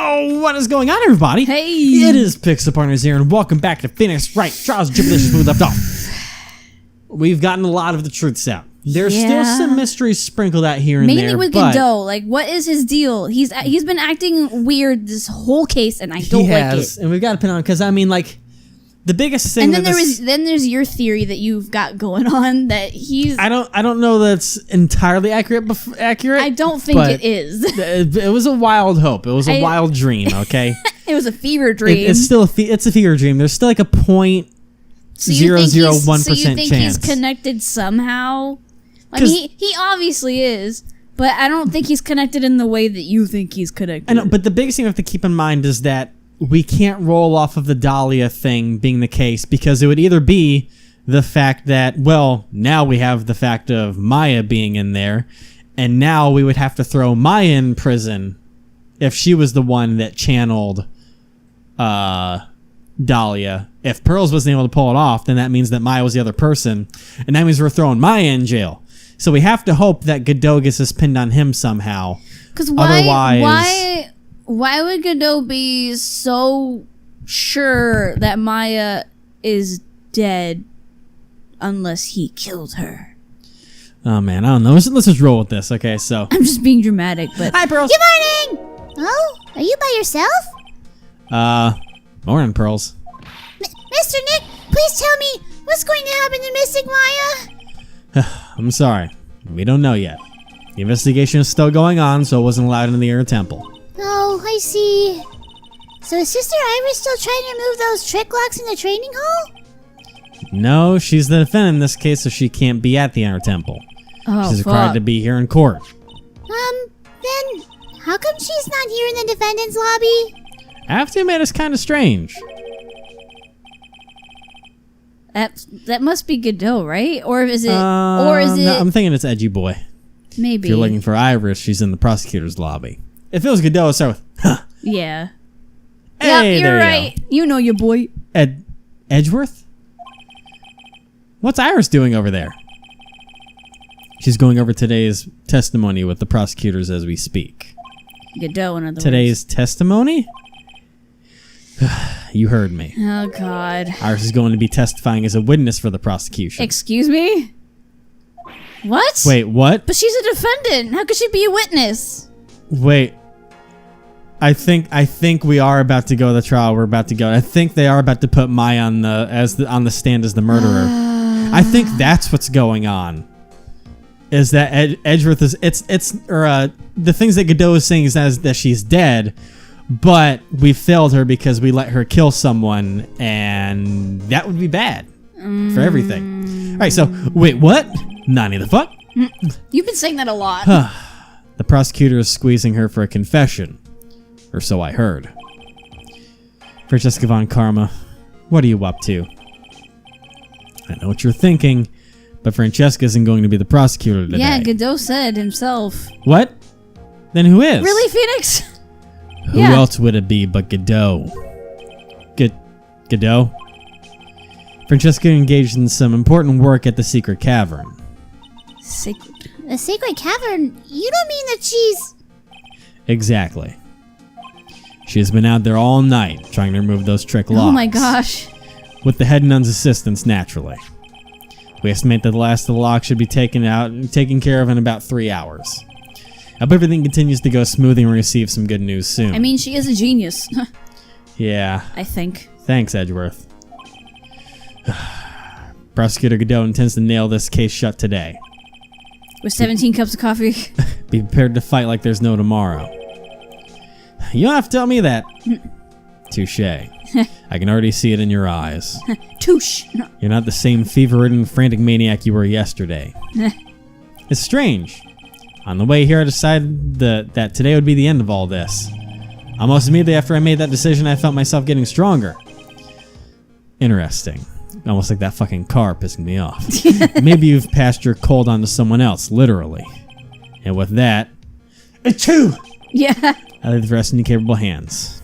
Yo, what is going on, everybody? Hey! It is Pixel Partners here, and welcome back to Phoenix Wright, Trials and Tribulations, where we left off. We've gotten a lot of the truths out. There's still some mysteries sprinkled out here and there. Mainly with Godot. Like, what is his deal? He's been acting weird this whole case, and I don't like it. And we've got to pin on, because, I mean, like, the biggest thing. And then there's your theory that you've got going on that he's. I don't know that's entirely accurate. I don't think it is. It was a wild hope. It was a wild dream. Okay. It was a fever dream. It's still it's a fever dream. There's still like a 0.001% chance. So you think he's connected somehow? I mean, he obviously is, but I don't think he's connected in the way that you think he's connected. I know, but the biggest thing we have to keep in mind is that we can't roll off of the Dahlia thing being the case, because it would either be the fact that, well, now we have the fact of Maya being in there, and now we would have to throw Maya in prison if she was the one that channeled Dahlia. If Pearls wasn't able to pull it off, then that means that Maya was the other person, and that means we're throwing Maya in jail. So we have to hope that Godot gets this pinned on him somehow. Because why would Godot be so sure that Maya is dead unless he killed her? Oh man, I don't know. Let's just roll with this. Okay, so I'm just being dramatic, but hi, Pearls. Good morning. Oh, are you by yourself? Morning, Pearls. Mr. Nick, please tell me what's going to happen to Mystic Maya. I'm sorry. We don't know yet. The investigation is still going on, so it wasn't allowed in the Air Temple. Oh, I see. So is Sister Iris still trying to remove those trick locks in the training hall? No, she's the defendant in this case, so she can't be at the Inner Temple. oh, She's required to be here in court. Then how come she's not here in the defendant's lobby? I have to admit, it's kind of strange. That must be Godot, right? Or is it? No, I'm thinking it's Edgy Boy. Maybe. If you're looking for Iris, she's in the prosecutor's lobby. If it was Godot, it'd start with, huh. Yeah. Hey, yep, you're right. You know your boy. Edgeworth? What's Iris doing over there? She's going over today's testimony with the prosecutors as we speak. Godot, in other words. Today's testimony? You heard me. Oh, God. Iris is going to be testifying as a witness for the prosecution. Excuse me? What? Wait, what? But she's a defendant. How could she be a witness? Wait. I think we are about to go to the trial. We're about to go. I think they are about to put Maya on the stand as the murderer. I think that's what's going on. Is that Edgeworth is the things that Godot is saying is that she's dead, but we failed her because we let her kill someone, and that would be bad for everything. All right, so wait, what? Nani the fuck? You've been saying that a lot. The prosecutor is squeezing her for a confession, or so I heard. Francesca von Karma, what are you up to? I know what you're thinking, but Francesca isn't going to be the prosecutor today. Yeah, Godot said himself. What? Then who is? Really, Phoenix? Who else would it be but Godot? Godot? Francesca engaged in some important work at the secret cavern. The secret cavern? You don't mean that she's... Exactly. She has been out there all night trying to remove those trick locks. Oh my gosh. With the head nun's assistance, naturally. We estimate that the last of the locks should be taken care of in about 3 hours. I hope everything continues to go smoothly and we receive some good news soon. I mean, she is a genius. Yeah. I think. Thanks, Edgeworth. Prosecutor Godot intends to nail this case shut today. With 17 cups of coffee. Be prepared to fight like there's no tomorrow. You don't have to tell me that. Touché. I can already see it in your eyes. Touche. You're not the same fever-ridden, frantic maniac you were yesterday. It's strange. On the way here, I decided that today would be the end of all this. Almost immediately after I made that decision, I felt myself getting stronger. Interesting. Almost like that fucking car pissing me off. Maybe you've passed your cold on to someone else, literally. And with that, achoo! Yeah. I leave the rest in your capable hands.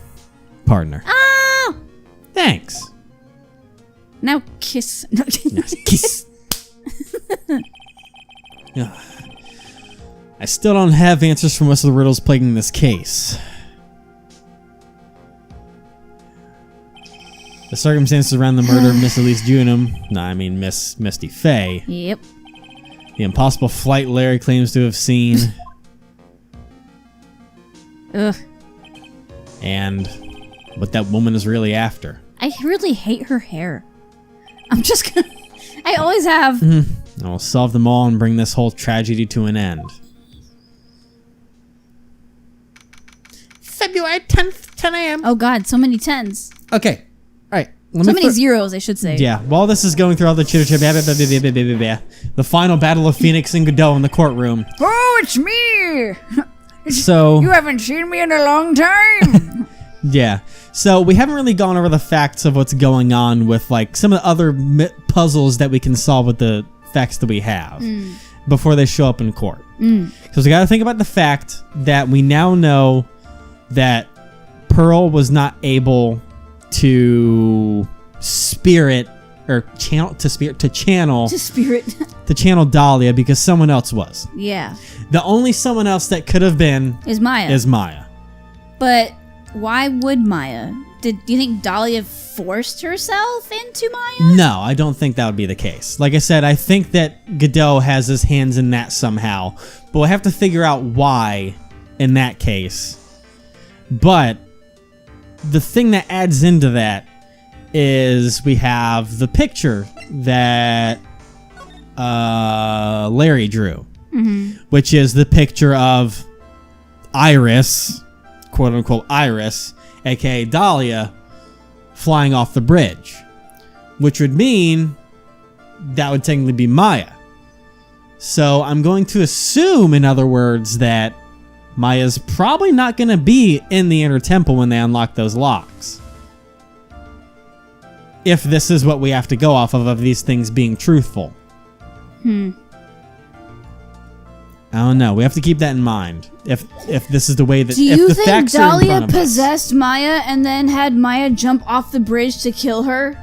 Partner. Oh! Thanks. Now kiss. Kiss. I still don't have answers for most of the riddles plaguing this case. The circumstances around the murder of Miss Elise Junum, Miss Misty Fey. Yep. The impossible flight Larry claims to have seen. Ugh. And what that woman is really after. I really hate her hair. I'm just gonna... I always have. And we'll solve them all and bring this whole tragedy to an end. February 10th, 10 a.m. Oh god, so many tens. Okay. All right. So many zeros, I should say. Yeah. While this is going through all the chitter the final battle of Phoenix and Godot in the courtroom. Oh, it's me! So You haven't seen me in a long time! yeah. So we haven't really gone over the facts of what's going on with like some of the other puzzles that we can solve with the facts that we have before they show up in court. Because we got to think about the fact that we now know that Pearl was not able to spirit or channel Dahlia because someone else was. Yeah. The only someone else that could have been Is Maya. But why would Maya? Do you think Dahlia forced herself into Maya? no, I don't think that would be the case. Like I said, I think that Godot has his hands in that somehow, but we'll have to figure out why in that case. But the thing that adds into that is we have the picture that Larry drew, which is the picture of Iris, quote unquote Iris, aka Dahlia, flying off the bridge, which would mean that would technically be Maya. So I'm going to assume, in other words, that Maya's probably not going to be in the inner temple when they unlock those locks. If this is what we have to go off of these things being truthful. I don't know. We have to keep that in mind. If this is the way that... Do if you the think facts are in Dahlia front of us. possessed Maya and then had Maya jump off the bridge to kill her?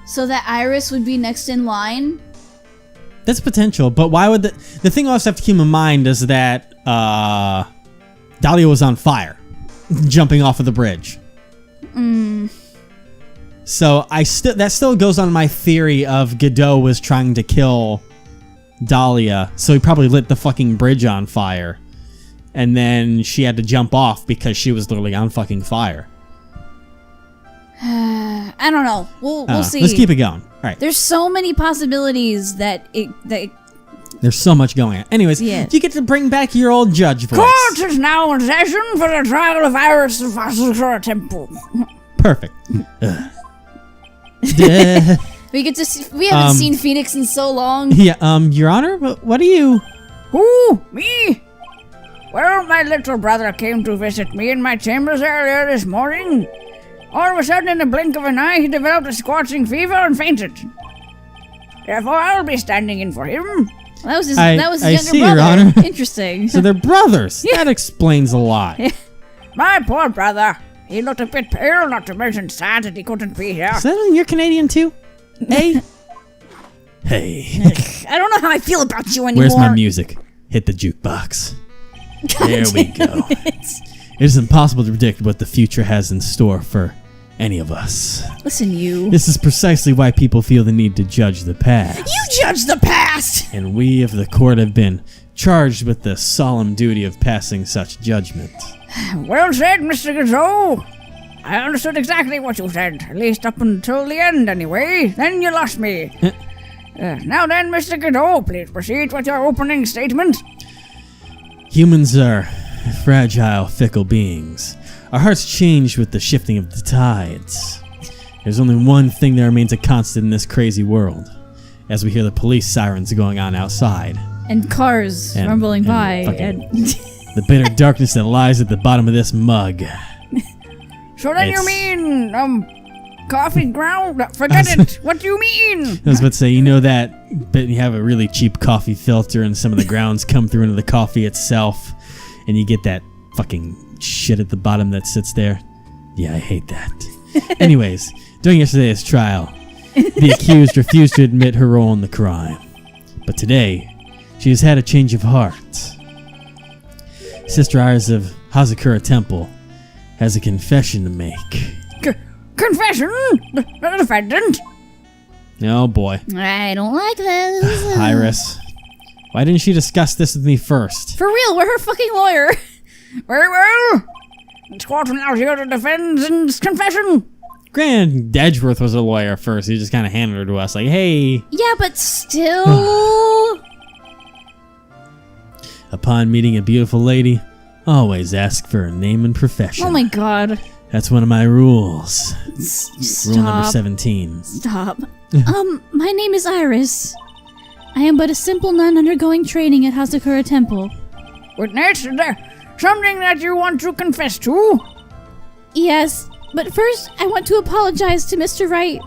So that Iris would be next in line? That's potential, but why would the thing we also have to keep in mind is that Dahlia was on fire, jumping off of the bridge. So that still goes on my theory of Godot was trying to kill Dahlia, so he probably lit the fucking bridge on fire, and then she had to jump off because she was literally on fucking fire. I don't know. We'll see. Let's keep it going. All right. There's so many possibilities that There's so much going on. Anyways, Yeah. you get to bring back your old judge voice. Court is now in session for the trial of Iris of Asura Temple. Perfect. we get to see, we haven't seen Phoenix in so long. Yeah, Your Honor, what are you... Who? Me? Well, my little brother came to visit me in my chambers earlier this morning. All of a sudden, in the blink of an eye, he developed a scorching fever and fainted. Therefore, I'll be standing in for him. That was his I younger see, brother. Your Honor. Interesting. So they're brothers. That explains a lot. My poor brother. He looked a bit pale, not to mention sad that he couldn't be here. Is that when you're Canadian too? Hey? Hey. I don't know how I feel about you anymore. Where's my music? Hit the jukebox. There we go. It is impossible to predict what the future has in store for any of us. Listen, you. This is precisely why people feel the need to judge the past. You judge the past! And we of the court have been charged with the solemn duty of passing such judgment. Well said, Mr. Gazoo. I understood exactly what you said, at least up until the end anyway. Then you lost me. Now then, Mr. Gazoo, please proceed with your opening statement. Humans are fragile, fickle beings. Our hearts change with the shifting of the tides. There's only one thing that remains a constant in this crazy world, as we hear the police sirens going on outside. And cars And- rumbling and by. fucking- And The bitter darkness that lies at the bottom of this mug. So then you It's- mean, coffee ground? Forget it. What do you mean? I was about to say, you know that bit you have a really cheap coffee filter and some of the grounds come through into the coffee itself, and you get that fucking shit at the bottom that sits there? Yeah, I hate that. Anyways, during yesterday's trial, the accused refused to admit her role in the crime. But today, she has had a change of heart. Sister Iris of Hazakura Temple has a confession to make. confession? The defendant? Oh boy. I don't like this. Iris. Why didn't she discuss this with me first? For real, we're her fucking lawyer. Very well. This court will now hear the defendant's confession. Granted, Edgeworth was a lawyer first. He just kind of handed her to us like, hey. Yeah, but still. Upon meeting a beautiful lady, always ask for her name and profession. Oh my god. That's one of my rules. Stop. Rule number 17. Stop. My name is Iris. I am but a simple nun undergoing training at Hazakura Temple. Witness, is there something that you want to confess to? Yes, but first I want to apologize to Mr. Wright.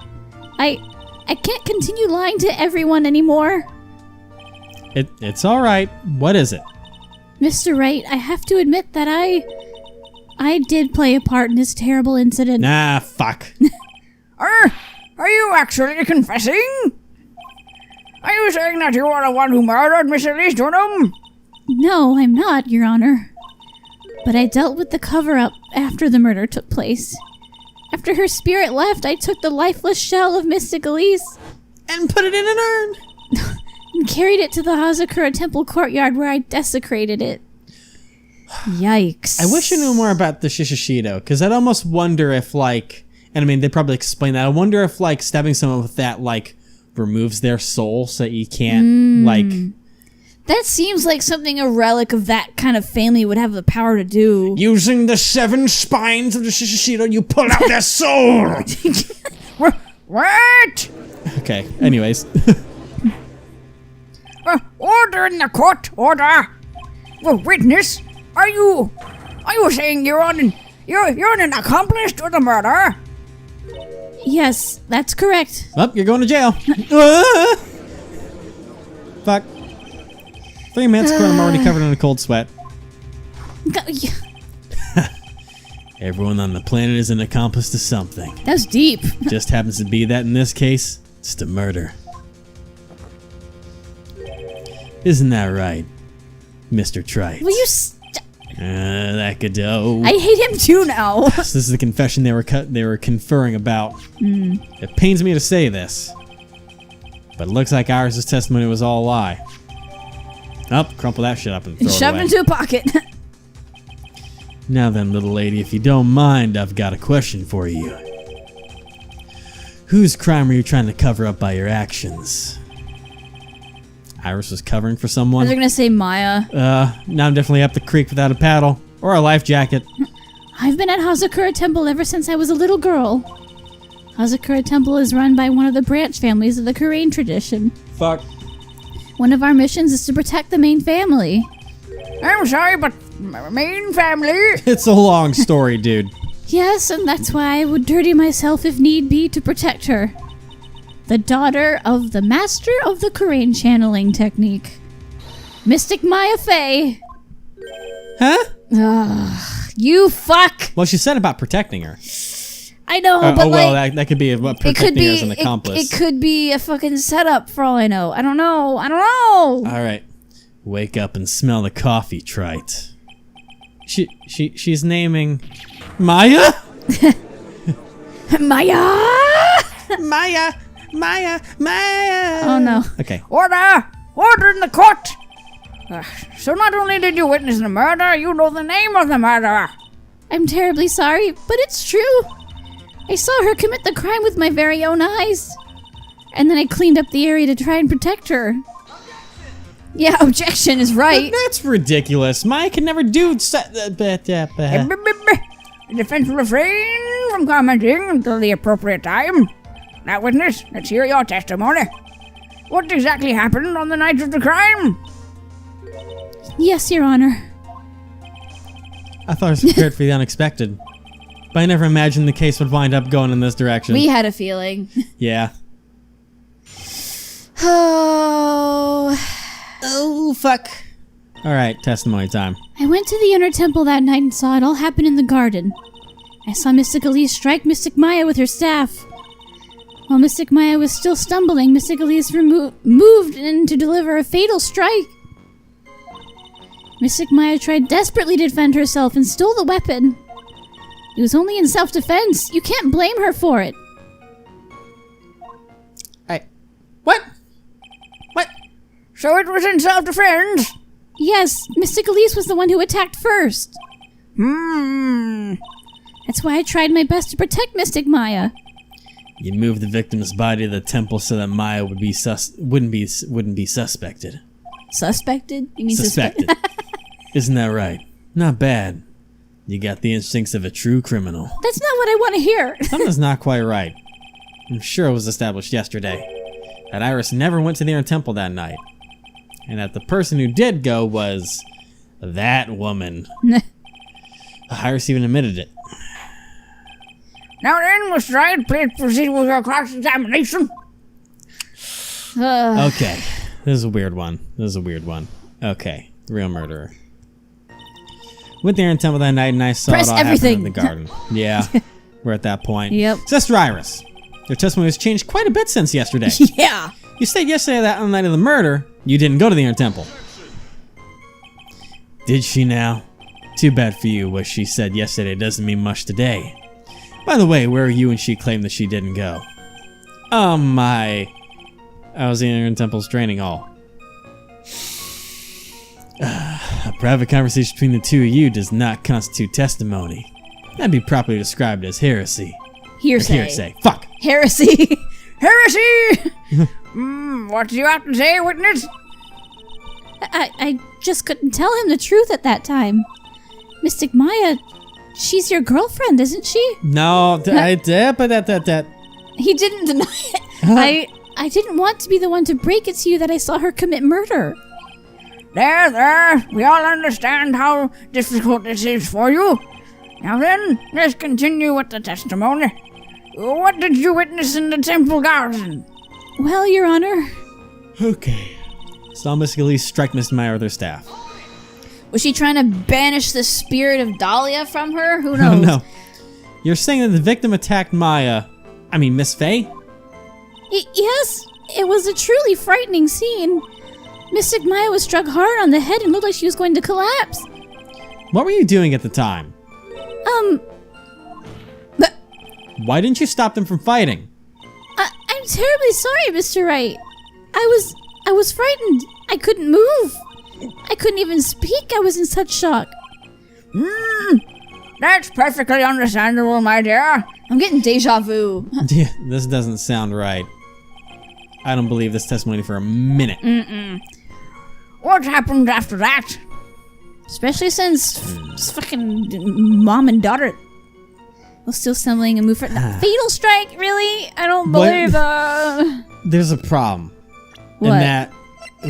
I can't continue lying to everyone anymore. It's all right. What is it? Mr. Wright, I have to admit that I did play a part in this terrible incident. Nah, fuck. Are you actually confessing? Are you saying that you are the one who murdered Miss Elise Durham? No, I'm not, Your Honor. But I dealt with the cover-up after the murder took place. After her spirit left, I took the lifeless shell of Mystic Elise And put it in an urn. and carried it to the Hazakura Temple courtyard where I desecrated it. Yikes. I wish I knew more about the Shishishito, because I'd almost wonder if, like, and I mean, they probably explain that. I wonder if, like, stabbing someone with that, like, removes their soul so that you can't, like... That seems like something a relic of that kind of family would have the power to do. Using the 7 spines of the Shishishito, you pull out their soul! What? Okay, anyways. Order in the court, order. Well, witness, are you saying you're an accomplice to the murder? Yes, that's correct. Up, you're going to jail. Fuck. 3 minutes ago, I'm already covered in a cold sweat. Everyone on the planet is an accomplice to something. That's deep. Just happens to be that in this case, it's to murder. Isn't that right, Mr. Trite? Will you That could do. I hate him too now. This is the confession they were conferring about. It pains me to say this, but it looks like Iris' testimony was all a lie. Up, crumple that shit up and throw it Shove away. it into a pocket. Now then, little lady, if you don't mind, I've got a question for you. Whose crime are you trying to cover up by your actions? Iris was covering for I someone. was gonna say Maya. Now I'm definitely up the creek without a paddle or a life jacket. I've been at Hazakura Temple ever since I was a little girl. Hazakura Temple is run by one of the branch families of the Korean tradition. Fuck. One of our missions is to protect the main family. I'm sorry, but main family? It's a long story, dude. Yes, and that's why I would dirty myself if need be to protect her. The daughter of the master of the Korean channeling technique, Mystic Maya Fey. Huh? You fuck! Well, she said about protecting her. I know, but like... that could be what protecting her as an accomplice. It could be a fucking setup for all I know. I don't know. All right. Wake up and smell the coffee, Trite. She's naming... Maya? Maya! Maya! Maya! Maya! Oh no. Okay. Order in the court. So not only did you witness the murder, you know the name of the murderer. I'm terribly sorry, but it's true. I saw her commit the crime with my very own eyes. And then I cleaned up the area to try and protect her. Yeah, objection is right. That's ridiculous. Maya can never do... The defense will refrain from commenting until the appropriate time. Now, witness, let's hear your testimony. What exactly happened on the night of the crime? Yes, Your Honor. I thought I was prepared for the unexpected. But I never imagined the case would wind up going in this direction. We had a feeling. Yeah. Oh, fuck. Alright, testimony time. I went to the inner temple that night and saw it all happen in the garden. I saw Mystic Elise strike Mystic Maya with her staff. While Mystic Maya was still stumbling, Mystic Elise moved in to deliver a fatal strike. Mystic Maya tried desperately to defend herself and stole the weapon. It was only in self-defense. You can't blame her for it. What? What? So it was in self-defense? Yes, Mystic Elise was the one who attacked first. Hmm. That's why I tried my best to protect Mystic Maya. You moved the victim's body to the temple so that Maya wouldn't be suspected. Suspected? You mean Suspected. Isn't that right? Not bad. You got the instincts of a true criminal. That's not what I want to hear. Something's not quite right. I'm sure it was established yesterday that Iris never went to the inner temple that night, and that the person who did go was that woman. Iris even admitted it. Now then, Miss Wright, please proceed with your cross-examination. Okay, this is a weird one. Okay, the real murderer. Went there in temple that night and I saw Press it all happen everything. in the garden. Yeah, we're at that point. Yep. Sister Iris, your testimony has changed quite a bit since yesterday. Yeah. You stated yesterday that on the night of the murder, you didn't go to the inner temple. Did she now? Too bad for you. What she said yesterday doesn't mean much today. By the way, where are you when she claimed that she didn't go? Oh my. I was in the inner temple's training hall. A private conversation between the two of you does not constitute testimony. That'd be properly described as heresy. Hearsay. Hearsay. Fuck. Heresy. Heresy! What do you have to say, witness? I just couldn't tell him the truth at that time. Mystic Maya, she's your girlfriend, isn't she? No, that. He didn't deny it. I didn't want to be the one to break it to you that I saw her commit murder. There. We all understand how difficult this is for you. Now then, let's continue with the testimony. What did you witness in the temple garden? Well, Your Honor. Okay. Saw Miss Elise strike Miss Maya with her staff. Was she trying to banish the spirit of Dahlia from her? Who Oh knows? no. You're saying that the victim attacked Miss Faye? Yes, it was a truly frightening scene. Mystic Maya was struck hard on the head and looked like she was going to collapse. What were you doing at the time? But Why didn't you stop them from fighting? I'm terribly sorry, Mr. Wright. I was frightened. I couldn't move. I couldn't even speak. I was in such shock. That's perfectly understandable, my dear. I'm getting deja vu. Yeah, this doesn't sound right. I don't believe this testimony for a minute. What happened after that? Especially since fucking mom and daughter was still stumbling and moving. Fatal strike, really? I don't believe. There's a problem. What? In that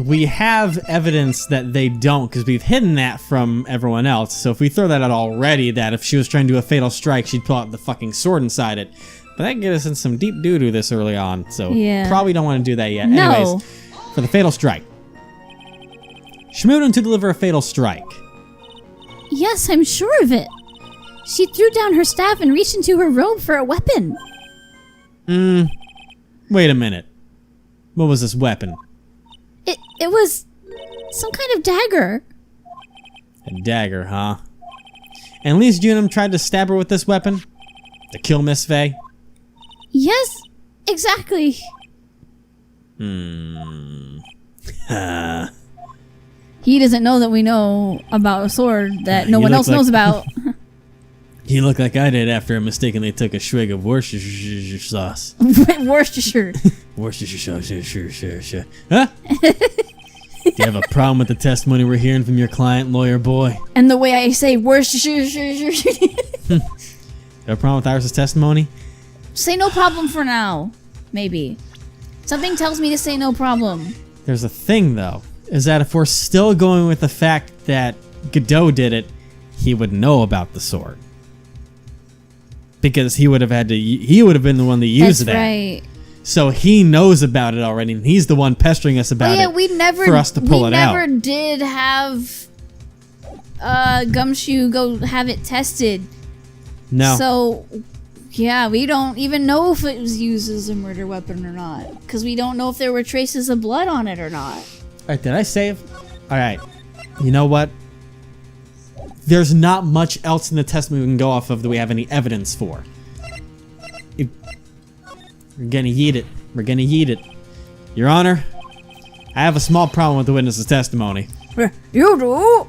we have evidence that they don't, because we've hidden that from everyone else. So if we throw that out already, that if she was trying to do a fatal strike, she'd pull out the fucking sword inside it. But that gets us in some deep doo-doo this early on, so Yeah. probably don't want to do that yet. No. Anyways, for the fatal strike. She moved in to deliver a fatal strike. Yes, I'm sure of it. She threw down her staff and reached into her robe for a weapon. Wait a minute. What was this weapon? It was some kind of dagger. A dagger, huh? And Lise Junum tried to stab her with this weapon? To kill Miss Faye? Yes, exactly. He doesn't know that we know about a sword that no You one look else like- knows about. You look like I did after I mistakenly took a swig of Worcestershire sauce. Worcestershire. Worcestershire sauce. Huh? Do you have a problem with the testimony we're hearing from your client, lawyer boy? And the way I say Worcestershire. You have a problem with Iris' testimony? Say no problem for now. Maybe. Something tells me to say no problem. There's a thing, though, is that if we're still going with the fact that Godot did it, he would know about the sword. Because he would have been the one that used That's that. right. So he knows about it already, and he's the one pestering us about it for us to pull it out. We never did have Gumshoe go have it tested. No. So, yeah, we don't even know if it was used as a murder weapon or not. Because we don't know if there were traces of blood on it or not. Alright, did I save? Alright. You know what? there's not much else in the testimony we can go off of that we have any evidence for. We're gonna yeet it. We're gonna yeet it. Your Honor, I have a small problem with the witness's testimony. You do?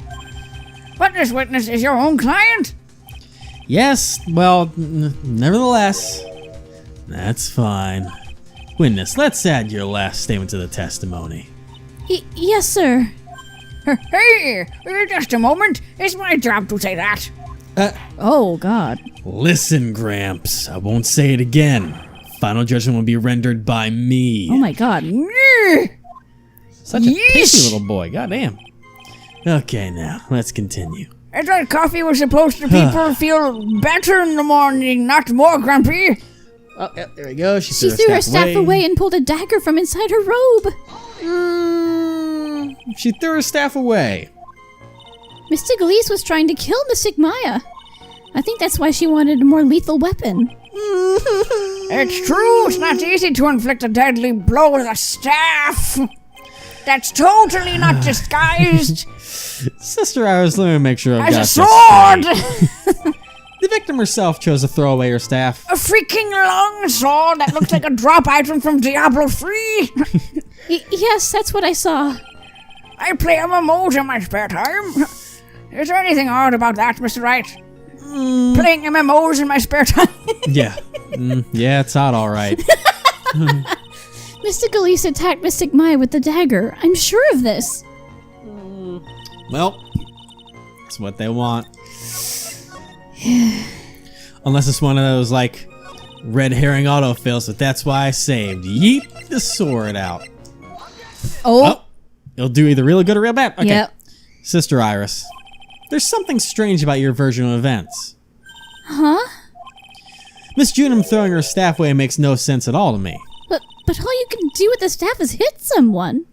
But this witness is your own client? Yes, well, nevertheless, that's fine. Witness, let's add your last statement to the testimony. Yes, sir. Hey, just a moment. It's my job to say that. Oh, God. Listen, Gramps, I won't say it again. Final judgment will be rendered by me. Oh, my God. Such a picky little boy, goddamn. Okay, now, let's continue. I thought coffee was supposed to make people feel better in the morning, not more grumpy. Oh, yeah, there we go. She threw her staff away and pulled a dagger from inside her robe. She threw her staff away. Mystic Elise was trying to kill Mystic Maya. I think that's why she wanted a more lethal weapon. It's true, it's not easy to inflict a deadly blow with a staff. That's totally not disguised. Sister Iris, let me make sure I've got as this a sword. straight. The victim herself chose to throw away her staff. A freaking long sword that looks like a drop item from Diablo 3. Yes, that's what I saw. I play MMOs in my spare time. Is there anything odd about that, Mr. Wright? Playing MMOs in my spare time? Yeah. Yeah, it's odd, all right. Mystic Elise attacked Mystic Maya with the dagger. I'm sure of this. Well, that's what they want. Unless it's one of those, like, red herring autofills, but that's why I saved. Yeet the sword out. Oh. It'll do either really good or real bad. Okay. Yep. Sister Iris, there's something strange about your version of events. Huh? Miss Junum throwing her staff away makes no sense at all to me. But all you can do with the staff is hit someone.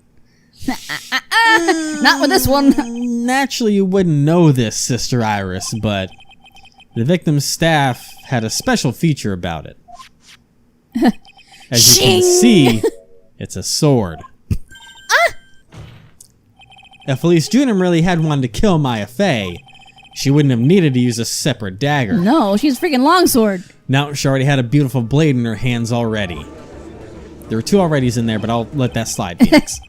Not with this one. Naturally, you wouldn't know this, Sister Iris, but the victim's staff had a special feature about it. As you can see, it's a sword. If Elise Junum really had wanted to kill Maya Fey, she wouldn't have needed to use a separate dagger. No, she's a freaking longsword. No, she already had a beautiful blade in her hands already. There were two alreadys in there, but I'll let that slide, Felix.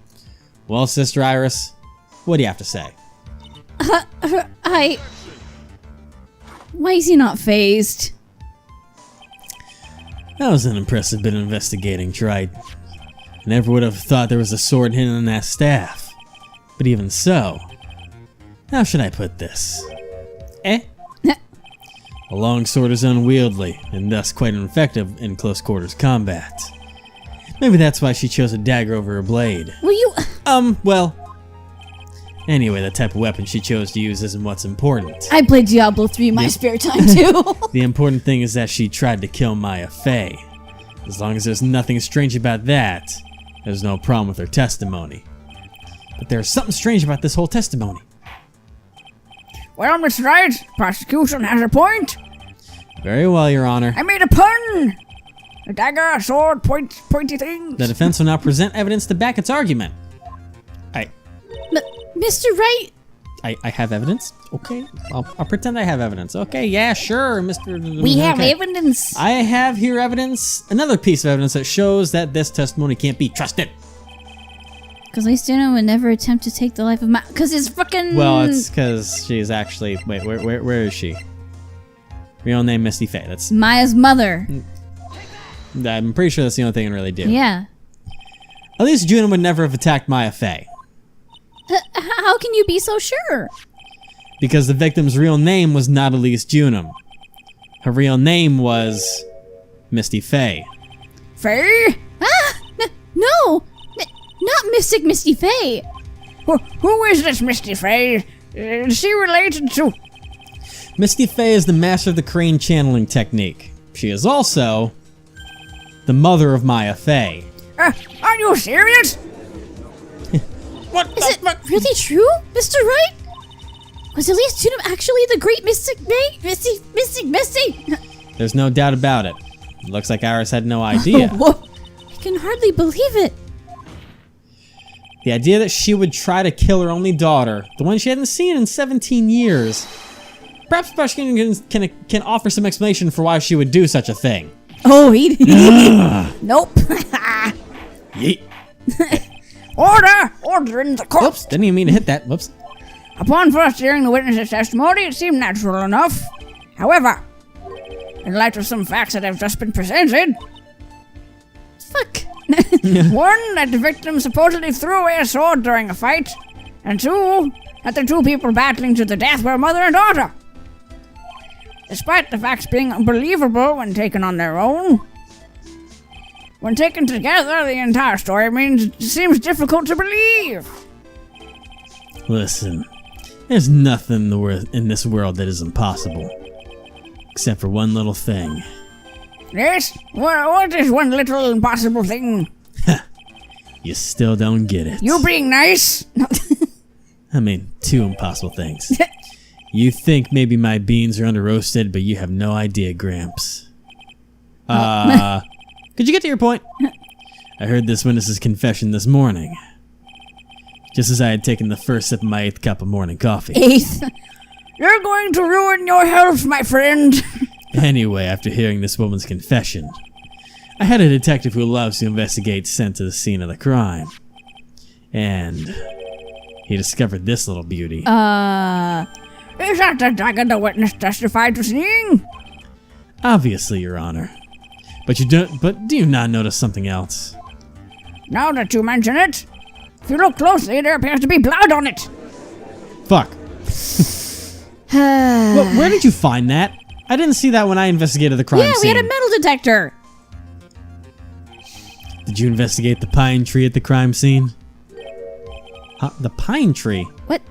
Well, Sister Iris, what do you have to say? Why is he not phased? That was an impressive bit of investigating, Wright. I never would have thought there was a sword hidden in that staff. But even so, how should I put this? A long sword is unwieldy, and thus quite ineffective in close quarters combat. Maybe that's why she chose a dagger over her blade. Will you... Well... Anyway, the type of weapon she chose to use isn't what's important. I played Diablo 3 in my spare time, too. The important thing is that she tried to kill Maya Fey. As long as there's nothing strange about that, there's no problem with her testimony. But there's something strange about this whole testimony. Well, Mr. Wright, prosecution has a point. Very well, Your Honor. I made a pun. A dagger, a sword, pointy things. The defense will now present evidence to back its argument. Mr. Wright? I have evidence? Okay. I'll pretend I have evidence. Okay, yeah, sure, Mr. We have evidence. I have here evidence. Another piece of evidence that shows that this testimony can't be trusted. Because Lystina would never attempt to take the life of Maya. Because it's fucking... Well, it's because she's actually... Wait, where is she? Real name Misty Fey. That's Maya's mother. I'm pretty sure that's the only thing I can really do. Yeah. At least Junum would never have attacked Maya Fey. How can you be so sure? Because the victim's real name was not Elise Junum. Her real name was Misty Fey. Fey? No! Not Mystic Misty Fey. Who is this Misty Fey? Is she related to... Misty Fey is the master of the crane channeling technique. She is also the mother of Maya Fey. Are you serious? What is it really true, Mr. Wright? Was Elise Junum actually the great Mystic Misty? There's no doubt about it. It looks like Iris had no idea. I can hardly believe it. The idea that she would try to kill her only daughter, the one she hadn't seen in 17 years, perhaps the prosecutor can offer some explanation for why she would do such a thing. Oh, he nope. Yeet. Order in the court. Whoops, didn't even mean to hit that. Whoops. Upon first hearing the witness's testimony, it seemed natural enough. However, in light of some facts that have just been presented, Fuck. one, that the victim supposedly threw away a sword during a fight, and two, that the two people battling to the death were mother and daughter. Despite the facts being unbelievable when taken on their own, when taken together, the entire story seems difficult to believe. Listen, there's nothing in this world that is impossible. Except for one little thing. Yes? What is one little impossible thing? You still don't get it. You being nice? I mean, two impossible things. You think maybe my beans are under roasted, but you have no idea, Gramps. Could you get to your point? I heard this witness's confession this morning. Just as I had taken the first sip of my 8th cup of morning coffee. 8th? You're going to ruin your health, my friend. Anyway, after hearing this woman's confession, I had a detective who loves to investigate sent to the scene of the crime. And he discovered this little beauty. Is that the dagger the witness testified to seeing? Obviously, Your Honor. But do you not notice something else? Now that you mention it, if you look closely, there appears to be blood on it. Fuck. Well, where did you find that? I didn't see that when I investigated the crime Yeah, scene. we had a metal detector. Did you investigate the pine tree at the crime scene? The pine tree? What?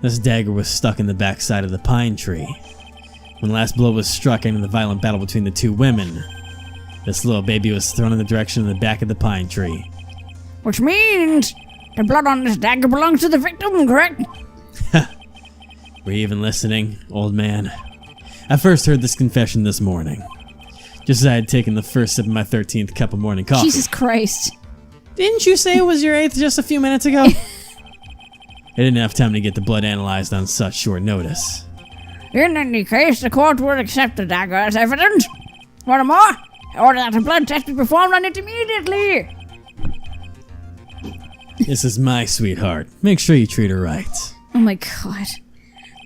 This dagger was stuck in the backside of the pine tree. When the last blow was struck in the violent battle between the two women, this little baby was thrown in the direction of the back of the pine tree. Which means the blood on this dagger belongs to the victim, correct? Were you even listening, old man? I first heard this confession this morning, just as I had taken the first sip of my 13th cup of morning coffee. Jesus Christ. Didn't you say it was your 8th just a few minutes ago? I didn't have time to get the blood analyzed on such short notice. In any case, the court will accept the dagger as evidence. Furthermore, I order that a blood test be performed on it immediately. This is my sweetheart. Make sure you treat her right. Oh my god.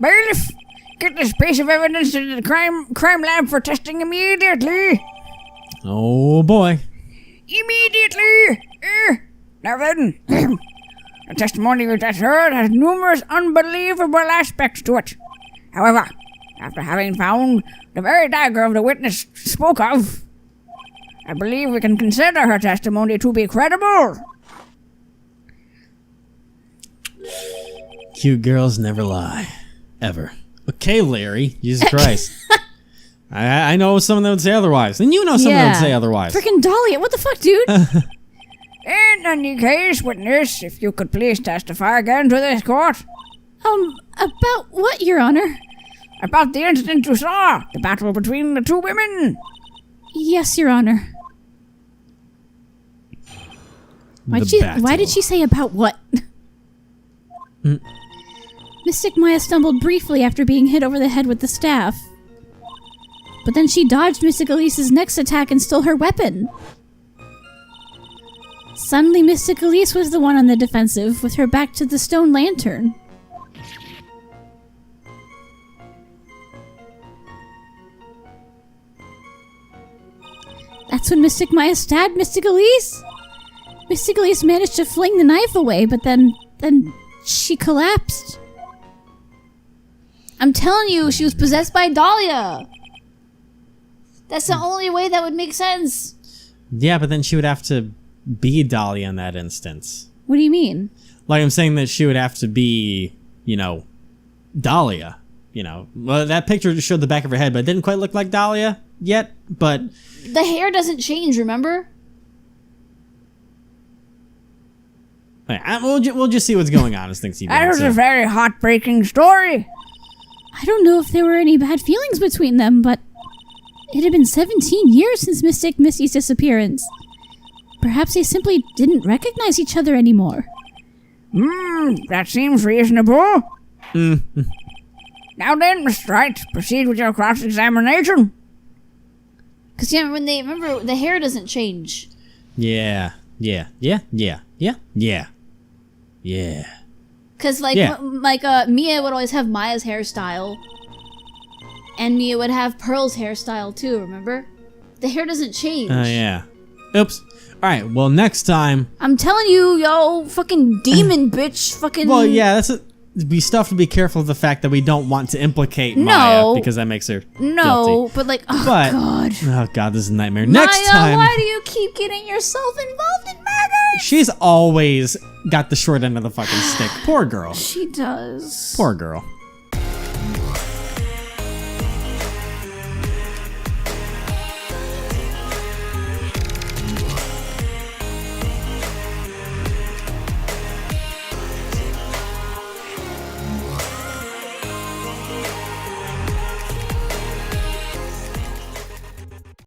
Bailiff, get this piece of evidence to the crime lab for testing immediately. Oh boy. Immediately! Now then, the testimony we just heard has numerous unbelievable aspects to it. However, after having found the very dagger of the witness spoke of, I believe we can consider her testimony to be credible. Cute girls never lie. Ever. Okay, Larry. Jesus Christ. I know someone that would say otherwise. And you know someone that would say otherwise. Freaking Dahlia, what the fuck, dude? In any case, witness, if you could please testify again to this court. About what, Your Honor? About the incident you saw, the battle between the two women. Yes, Your Honor. Why did she say about what? Mystic Maya stumbled briefly after being hit over the head with the staff. But then she dodged Mystic Elise's next attack and stole her weapon. Suddenly, Mystic Elise was the one on the defensive, with her back to the stone lantern. That's when Mystic Maya stabbed Mystic Elise. Mystic Elise managed to fling the knife away, but then she collapsed. I'm telling you, she was possessed by Dahlia. That's the only way that would make sense. Yeah, but then she would have to be Dahlia in that instance. What do you mean? Like, I'm saying that she would have to be, Dahlia. Well, that picture just showed the back of her head, but it didn't quite look like Dahlia yet, but... The hair doesn't change, remember? We'll just see what's going on as things keep going. That was a very heartbreaking story. I don't know if there were any bad feelings between them, but it had been 17 years since Mystic Missy's disappearance. Perhaps they simply didn't recognize each other anymore. That seems reasonable. Now then, Mr. Wright, proceed with your cross-examination. Because yeah, remember the hair doesn't change. Yeah. Because like Yeah. Mia would always have Maya's hairstyle, and Mia would have Pearl's hairstyle too. Remember, the hair doesn't change. Oh, yeah. Oops. All right. Well, next time. I'm telling you, yo, fucking demon bitch, fucking. Well, yeah. We still have to be careful of the fact that we don't want to implicate Maya because that makes her guilty. But like, god. Oh god, this is a nightmare. Maya, Next time. why do you keep getting yourself involved in murder? She's always got the short end of the fucking stick. Poor girl. She does. Poor girl.